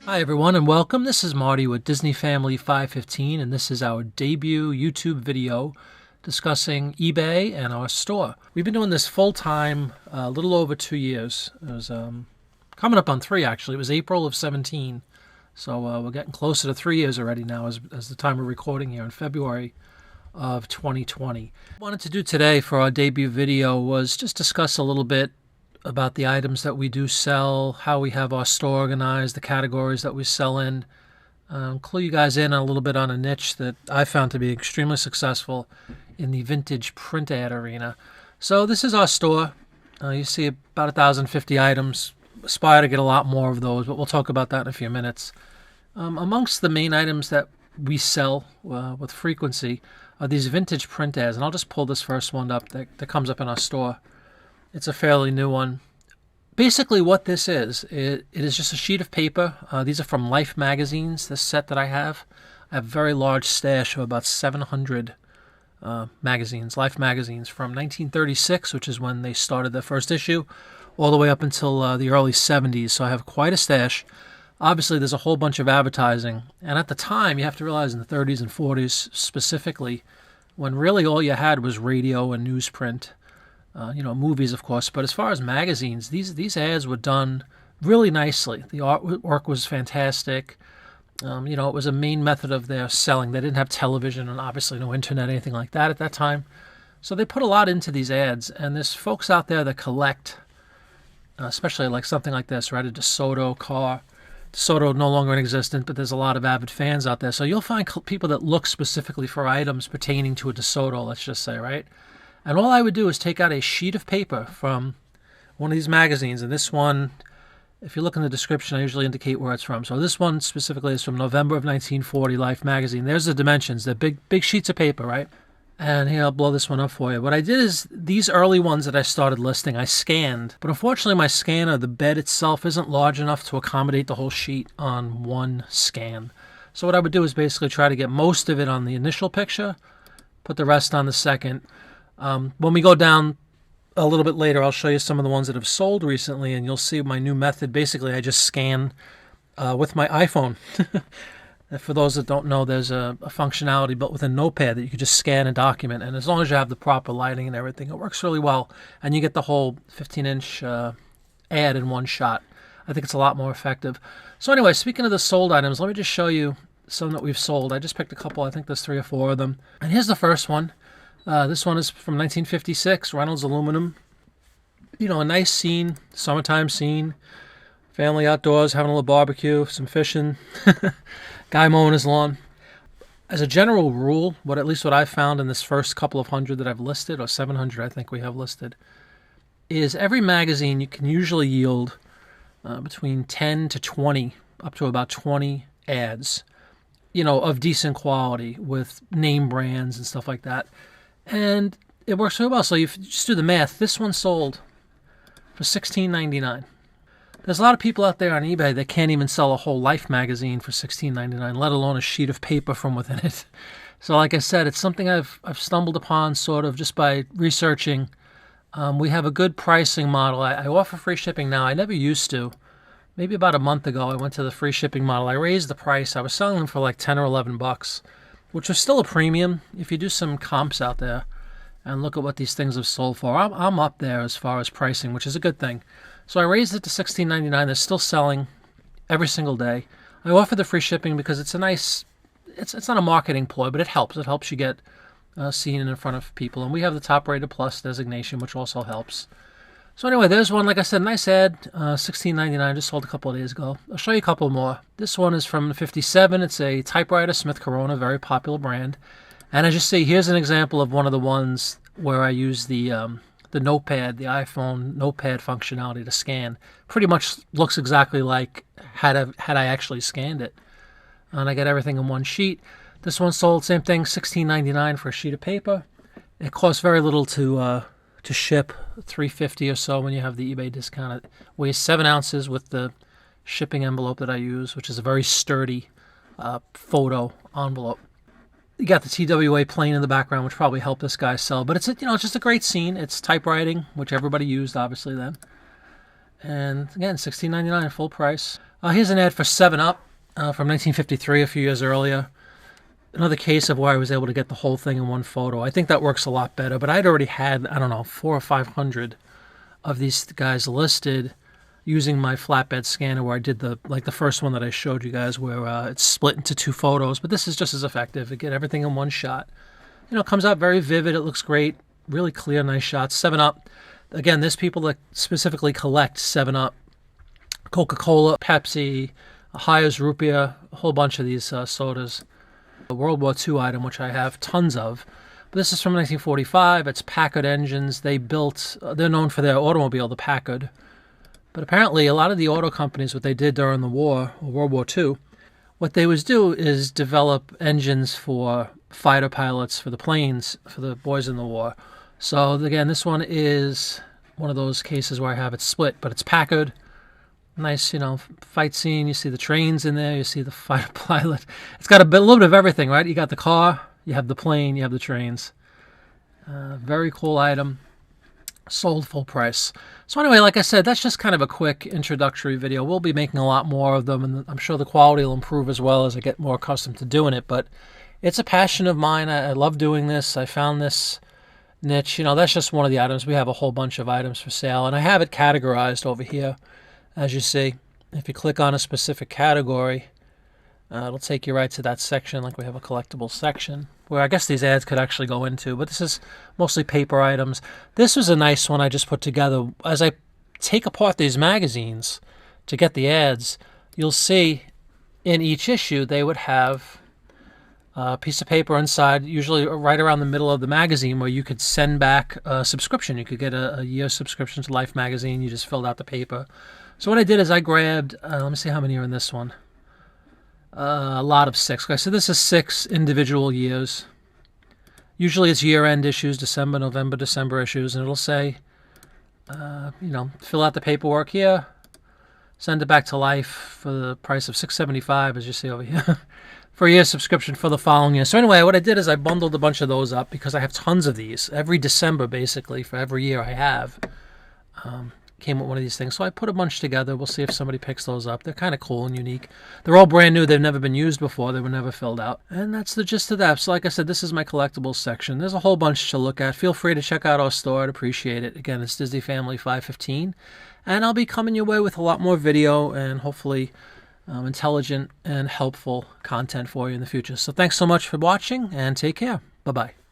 Hi everyone and welcome. This is Marty with Disney Family 515 and this is our debut YouTube video discussing eBay and our store. We've been doing this full-time a little over 2 years. It was coming up on 3 actually. It was April of 17. So we're getting closer to 3 years already now as the time we're recording here in February of 2020. What I wanted to do today for our debut video was just discuss a little bit about the items that we do sell, how we have our store organized, the categories that we sell in, clue you guys in a little bit on a niche that I found to be extremely successful in the vintage print ad arena. So this is our store. You see about 1,050 items. Aspire to get a lot more of those, but we'll talk about that in a few minutes. Amongst the main items that we sell with frequency are these vintage print ads, and I'll just pull this first one up that comes up in our store. It's a fairly new one. Basically what this is, it is just a sheet of paper. These are from Life magazines, this set that I have. I have a very large stash of about 700 magazines, Life magazines from 1936, which is when they started their first issue, all the way up until the early 70s. So I have quite a stash. Obviously, there's a whole bunch of advertising. And at the time, you have to realize in the 30s and 40s specifically, when really all you had was radio and newsprint. Movies, of course, but as far as magazines, these ads were done really nicely. The artwork was fantastic. It was a main method of their selling. They didn't have television and obviously no internet, anything like that at that time. So they put a lot into these ads, and there's folks out there that collect, especially like something like this, right? A DeSoto car. DeSoto no longer in existence, but there's a lot of avid fans out there. So you'll find people that look specifically for items pertaining to a DeSoto, let's just say, right? And all I would do is take out a sheet of paper from one of these magazines. And this one, if you look in the description, I usually indicate where it's from. So this one specifically is from November of 1940, Life magazine. There's the dimensions. They're big sheets of paper, right? And here, I'll blow this one up for you. What I did is these early ones that I started listing, I scanned. But unfortunately, my scanner, the bed itself, isn't large enough to accommodate the whole sheet on one scan. So what I would do is basically try to get most of it on the initial picture, put the rest on the second. When we go down a little bit later, I'll show you some of the ones that have sold recently, and you'll see my new method. Basically, I just scan with my iPhone. For those that don't know, there's a functionality built with a notepad that you can just scan a document, and as long as you have the proper lighting and everything, it works really well, and you get the whole 15-inch ad in one shot. I think it's a lot more effective. So anyway, speaking of the sold items, let me just show you some that we've sold. I just picked a couple. I think there's 3 or 4 of them. And here's the first one. This one is from 1956, Reynolds aluminum. A nice scene, summertime scene, family outdoors, having a little barbecue, some fishing, guy mowing his lawn. As a general rule, what I've found in this first couple of hundred that I've listed, or 700 I think we have listed, is every magazine you can usually yield between 10 to 20, up to about 20 ads, of decent quality with name brands and stuff like that. And it works really well. So you just do the math. This one sold for $16.99. There's a lot of people out there on eBay that can't even sell a whole Life magazine for $16.99, let alone a sheet of paper from within it. So like I said, it's something I've stumbled upon sort of just by researching. We have a good pricing model. I offer free shipping now. I never used to. Maybe about a month ago, I went to the free shipping model. I raised the price. I was selling them for like 10 or 11 bucks. Which was still a premium. If you do some comps out there and look at what these things have sold for, I'm up there as far as pricing, which is a good thing. So I raised it to $16.99. They're still selling every single day. I offer the free shipping because it's a nice, it's not a marketing ploy, but it helps. It helps you get seen in front of people. And we have the top rated plus designation, which also helps. So anyway, there's one, like I said, nice ad, $16.99, just sold a couple of days ago. I'll show you a couple more. This one is from 57. It's a Typewriter, Smith Corona, very popular brand. And as you see, here's an example of one of the ones where I use the notepad, the iPhone notepad functionality to scan. Pretty much looks exactly like had I actually scanned it. And I get everything in one sheet. This one sold, same thing, $16.99 for a sheet of paper. It costs very little to ship, $3.50 or so when you have the eBay discount. It weighs 7 ounces with the shipping envelope that I use, which is a very sturdy photo envelope. You got the TWA plane in the background, which probably helped this guy sell. But it's just a great scene. It's typewriting, which everybody used, obviously, then. And again, $16.99 full price. Here's an ad for 7-Up from 1953, a few years earlier. Another case of where I was able to get the whole thing in one photo. I think that works a lot better, but I'd already had, I don't know, 400 or 500 of these guys listed using my flatbed scanner, where I did the first one that I showed you guys, where it's split into 2 photos. But this is just as effective. You get everything in one shot. It comes out very vivid. It looks great. Really clear, nice shots. 7-Up. Again, there's people that specifically collect 7-Up, Coca-Cola, Pepsi, Hires Root Beer, a whole bunch of these sodas. A World War II item, which I have tons of. But this is from 1945. It's Packard Engines. They're known for their automobile, the Packard. But apparently a lot of the auto companies, what they did during the war, or World War II, what they would do is develop engines for fighter pilots, for the planes, for the boys in the war. So again, this one is one of those cases where I have it split, but it's Packard. Nice, fight scene. You see the trains in there. You see the fighter pilot. It's got a little bit of everything, right? You got the car, you have the plane, you have the trains. Very cool item. Sold full price. So anyway, like I said, that's just kind of a quick introductory video. We'll be making a lot more of them, and I'm sure the quality will improve as well as I get more accustomed to doing it. But it's a passion of mine. I love doing this. I found this niche. That's just one of the items. We have a whole bunch of items for sale, and I have it categorized over here. As you see, if you click on a specific category, it'll take you right to that section, like we have a collectibles section, where I guess these ads could actually go into, but this is mostly paper items. This was a nice one I just put together. As I take apart these magazines to get the ads, you'll see in each issue they would have a piece of paper inside, usually right around the middle of the magazine, where you could send back a subscription. You could get a year subscription to Life magazine. You just filled out the paper. So what I did is I grabbed, let me see how many are in this one. A lot of 6. Okay, so this is 6 individual years. Usually it's year-end issues, December, November, December issues, and it'll say, fill out the paperwork here, send it back to Life for the price of $6.75, as you see over here, for a year subscription for the following year. So anyway, what I did is I bundled a bunch of those up because I have tons of these. Every December, basically, for every year I have. Came with one of these things. So I put a bunch together. We'll see if somebody picks those up. They're kind of cool and unique. They're all brand new. They've never been used before. They were never filled out. And that's the gist of that. So like I said, this is my collectibles section. There's a whole bunch to look at. Feel free to check out our store. I'd appreciate it. Again, it's Disney Family 515. And I'll be coming your way with a lot more video and hopefully intelligent and helpful content for you in the future. So thanks so much for watching and take care. Bye-bye.